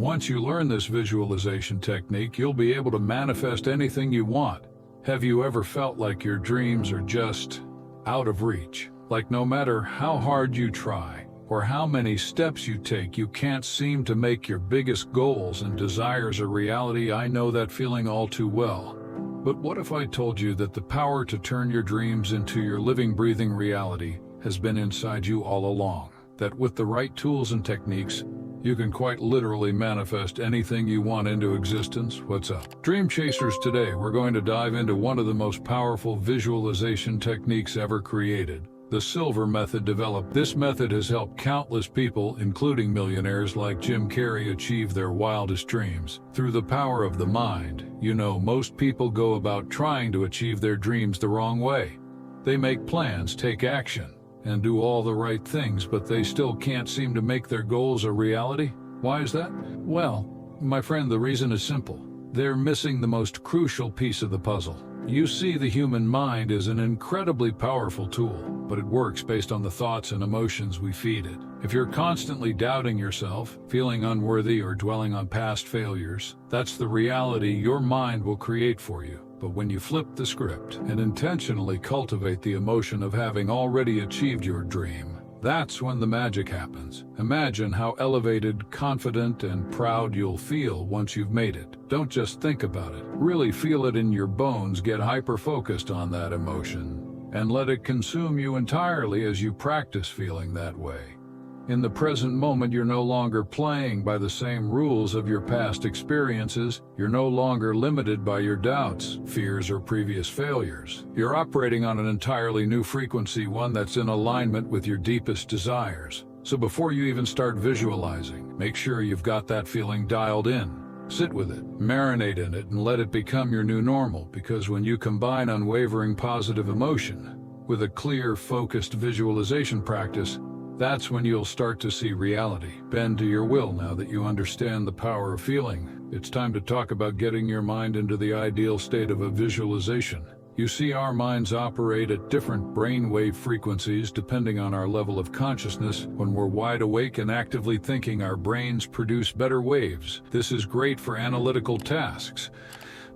Once you learn this visualization technique, you'll be able to manifest anything you want. Have you ever felt like your dreams are just out of reach? Like no matter how hard you try or how many steps you take, you can't seem to make your biggest goals and desires a reality? I know that feeling all too well. But what if I told you that the power to turn your dreams into your living, breathing reality has been inside you all along? That with the right tools and techniques, you can quite literally manifest anything you want into existence. What's up, Dream Chasers? Today, we're going to dive into one of the most powerful visualization techniques ever created, the Silva Method. Developed. This method has helped countless people, including millionaires like Jim Carrey, achieve their wildest dreams. Through the power of the mind, most people go about trying to achieve their dreams the wrong way. They make plans, take action, and do all the right things, but they still can't seem to make their goals a reality. Why is that? Well, my friend, the reason is simple. They're missing the most crucial piece of the puzzle. You see, the human mind is an incredibly powerful tool, but it works based on the thoughts and emotions we feed it. If you're constantly doubting yourself, feeling unworthy, or dwelling on past failures, that's the reality your mind will create for you. But when you flip the script and intentionally cultivate the emotion of having already achieved your dream, that's when the magic happens. Imagine how elevated, confident, and proud you'll feel once you've made it. Don't just think about it. Really feel it in your bones. Get hyper-focused on that emotion and let it consume you entirely as you practice feeling that way. In the present moment, you're no longer playing by the same rules of your past experiences. You're no longer limited by your doubts, fears, or previous failures. You're operating on an entirely new frequency, one that's in alignment with your deepest desires. So before you even start visualizing, make sure you've got that feeling dialed in. Sit with it, marinate in it, and let it become your new normal, because when you combine unwavering positive emotion with a clear, focused visualization practice, that's when you'll start to see reality bend to your will. Now that you understand the power of feeling, it's time to talk about getting your mind into the ideal state of a visualization. You see, our minds operate at different brainwave frequencies depending on our level of consciousness. When we're wide awake and actively thinking, our brains produce better waves. This is great for analytical tasks,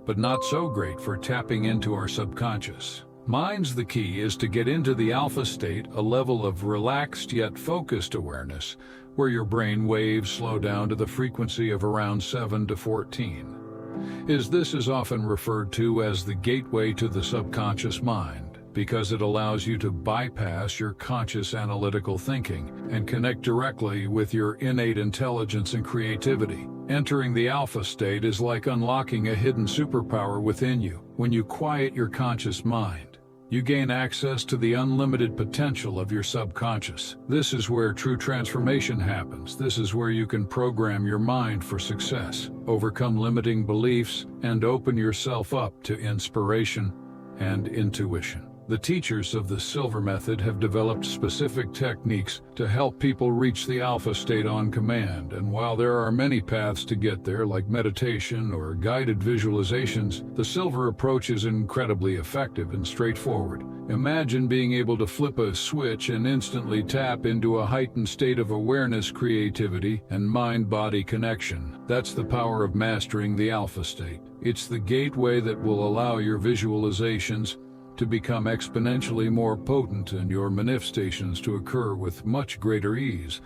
but not so great for tapping into our subconscious. The key is to get into the alpha state, a level of relaxed yet focused awareness, where your brain waves slow down to the frequency of around 7 to 14. This is often referred to as the gateway to the subconscious mind, because it allows you to bypass your conscious analytical thinking and connect directly with your innate intelligence and creativity. Entering the alpha state is like unlocking a hidden superpower within you. When you quiet your conscious mind, you gain access to the unlimited potential of your subconscious. This is where true transformation happens. This is where you can program your mind for success, overcome limiting beliefs, and open yourself up to inspiration and intuition. The teachers of the Silva Method have developed specific techniques to help people reach the alpha state on command, and while there are many paths to get there, like meditation or guided visualizations, the Silva approach is incredibly effective and straightforward. Imagine being able to flip a switch and instantly tap into a heightened state of awareness, creativity, and mind-body connection. That's the power of mastering the alpha state. It's the gateway that will allow your visualizations to become exponentially more potent and your manifestations to occur with much greater ease.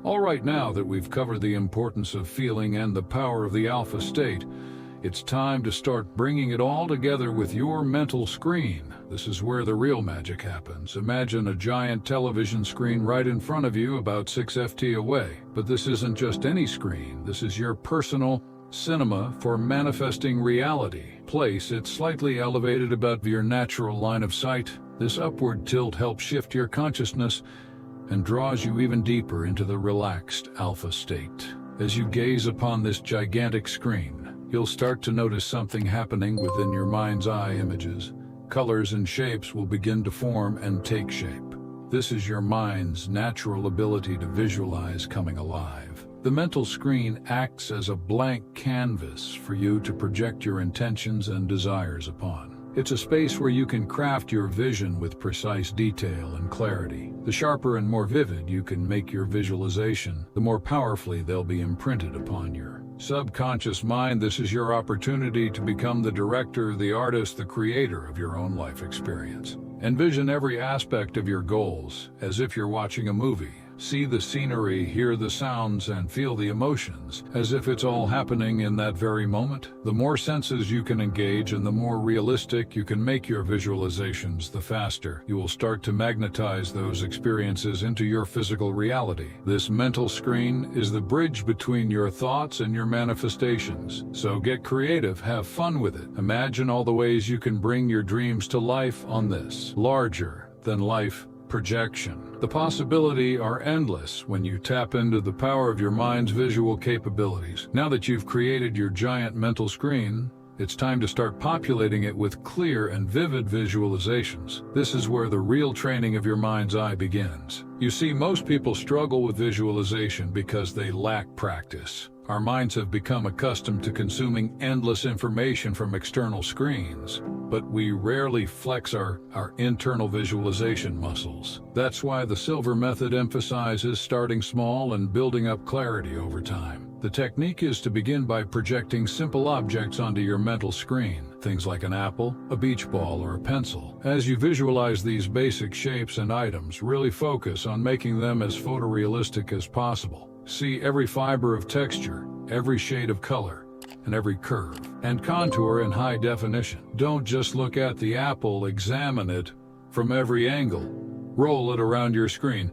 All right, now that we've covered the importance of feeling and the power of the alpha state, it's time to start bringing it all together with your mental screen. This is where the real magic happens. Imagine a giant television screen right in front of you, about 6 ft away. But this isn't just any screen. This is your personal cinema for manifesting reality. Place it slightly elevated above your natural line of sight. This upward tilt helps shift your consciousness and draws you even deeper into the relaxed alpha state. As you gaze upon this gigantic screen, you'll start to notice something happening within your mind's eye. Images, colors, and shapes will begin to form and take shape. This is your mind's natural ability to visualize coming alive. The mental screen acts as a blank canvas for you to project your intentions and desires upon. It's a space where you can craft your vision with precise detail and clarity. The sharper and more vivid you can make your visualization, the more powerfully they'll be imprinted upon your Subconscious mind, this is your opportunity to become the director, the artist, the creator of your own life experience. Envision every aspect of your goals as if you're watching a movie. See the scenery, hear the sounds, and feel the emotions, as if it's all happening in that very moment. The more senses you can engage and the more realistic you can make your visualizations, the faster you will start to magnetize those experiences into your physical reality. This mental screen is the bridge between your thoughts and your manifestations. So get creative, have fun with it. Imagine all the ways you can bring your dreams to life on this larger-than-life projection. The possibilities are endless when you tap into the power of your mind's visual capabilities. Now that you've created your giant mental screen, it's time to start populating it with clear and vivid visualizations. This is where the real training of your mind's eye begins. You see, most people struggle with visualization because they lack practice. Our minds have become accustomed to consuming endless information from external screens, but we rarely flex our internal visualization muscles. That's why the Silva Method emphasizes starting small and building up clarity over time. The technique is to begin by projecting simple objects onto your mental screen, things like an apple, a beach ball, or a pencil. As you visualize these basic shapes and items, really focus on making them as photorealistic as possible. See every fiber of texture, every shade of color, and every curve and contour in high definition. Don't just look at the apple, examine it from every angle. Roll it around your screen.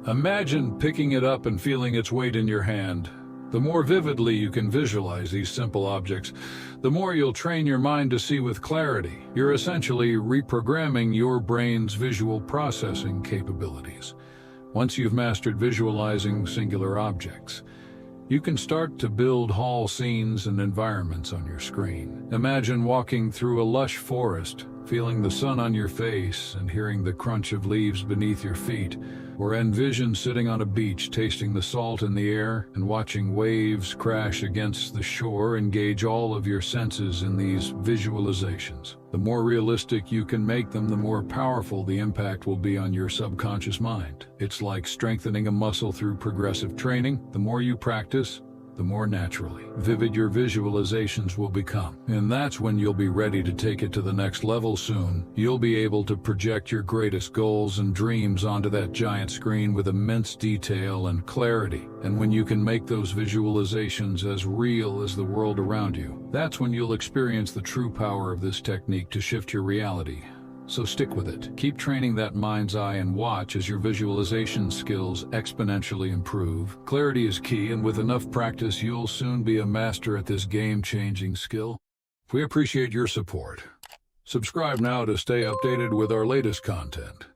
Imagine picking it up and feeling its weight in your hand. The more vividly you can visualize these simple objects, the more you'll train your mind to see with clarity. You're essentially reprogramming your brain's visual processing capabilities. Once you've mastered visualizing singular objects, you can start to build whole scenes and environments on your screen. Imagine walking through a lush forest, feeling the sun on your face and hearing the crunch of leaves beneath your feet, or envision sitting on a beach, tasting the salt in the air and watching waves crash against the shore. Engage all of your senses in these visualizations. The more realistic you can make them, the more powerful the impact will be on your subconscious mind. It's like strengthening a muscle through progressive training. The more you practice, the more naturally vivid your visualizations will become. And that's when you'll be ready to take it to the next level soon. You'll be able to project your greatest goals and dreams onto that giant screen with immense detail and clarity. And when you can make those visualizations as real as the world around you, that's when you'll experience the true power of this technique to shift your reality. So stick with it. Keep training that mind's eye and watch as your visualization skills exponentially improve. Clarity is key, and with enough practice, you'll soon be a master at this game-changing skill. We appreciate your support. Subscribe now to stay updated with our latest content.